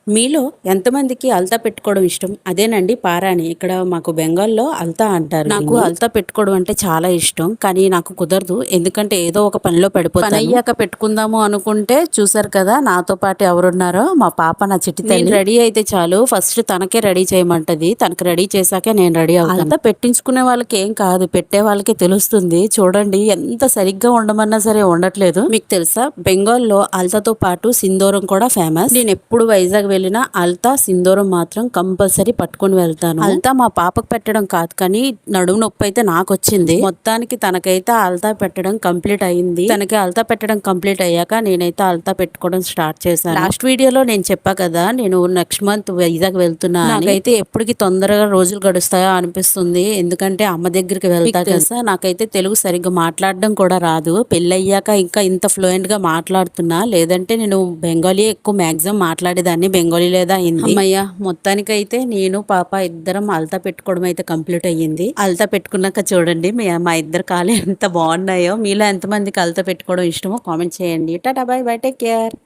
మీలో ఎంతమందికి అల్తా పెట్టుకోవడం ఇష్టం? అదేనండి పారాని. ఇక్కడ మాకు బెంగాల్లో అల్తా అంటారు. నాకు అల్తా పెట్టుకోవడం అంటే చాలా ఇష్టం. కానీ నాకు కుదరదు. ఎందుకంటే ఏదో ఒక పనిలో పడిపోతాను. పనయ్యాక పెట్టుకుందాము అనుకుంటే చూసారు కదా నాతో పాటు ఎవరున్నారో మా పాప, నా చిట్టి తల్లి. రెడీ అయితే చాలు ఫస్ట్ తనకే రెడీ చేయమంటది. తనకి రెడీ చేశాకే నేను రెడీ అవుతాను. అల్తా పెట్టించుకునే వాళ్ళకి ఏం కాదు, పెట్టే వాళ్ళకి తెలుస్తుంది. చూడండి ఎంత సరిగ్గా ఉండమన్నా సరే ఉండట్లేదు. మీకు తెలుసా బెంగాల్లో అల్తాతో పాటు సింధూరం కూడా ఫేమస్. నేను ఎప్పుడు వైజాగ్ వెళ్ళినా అల్తా సింధూరం మాత్రం కంపల్సరీ పట్టుకుని వెళ్తాను. అల్తా మా పాపకు పెట్టడం కాదు కానీ నడుము నొప్పి అయితే నాకు వచ్చింది. మొత్తానికి తనకైతే అల్తా పెట్టడం కంప్లీట్ అయింది. తనకి అల్తా పెట్టడం కంప్లీట్ అయ్యాక నేనైతే అల్తా పెట్టుకోవడం స్టార్ట్ చేశాను. లాస్ట్ వీడియోలో నేను చెప్పా కదా నేను నెక్స్ట్ మంత్ వైజాగ్ వెళ్తున్నా. నాకైతే ఎప్పటికి తొందరగా రోజులు గడుస్తాయో అనిపిస్తుంది. ఎందుకంటే అమ్మ దగ్గరికి వెళ్తా కదా. నాకైతే తెలుగు సరిగ్గా మాట్లాడడం కూడా రాదు. పెళ్ళయ్యాక ఇంకా ఇంత ఫ్లూయెంట్ గా మాట్లాడుతున్నా. లేదంటే నేను బెంగాలీ ఎక్కువ మాక్సిమం మాట్లాడేదాన్ని, బెంగాలీ లేదా హిందీ. అమ్మయ్య మొత్తానికైతే నేను పాప ఇద్దరం అల్తా పెట్టుకోవడం అయితే కంప్లీట్ అయ్యింది. అల్తా పెట్టుకున్నాక చూడండి మా ఇద్దరు కాలు ఎంత బాగున్నాయో. మీలో ఎంతమందికి అల్తా పెట్టుకోవడం ఇష్టమో కామెంట్ చేయండి. Tata bye by, take care.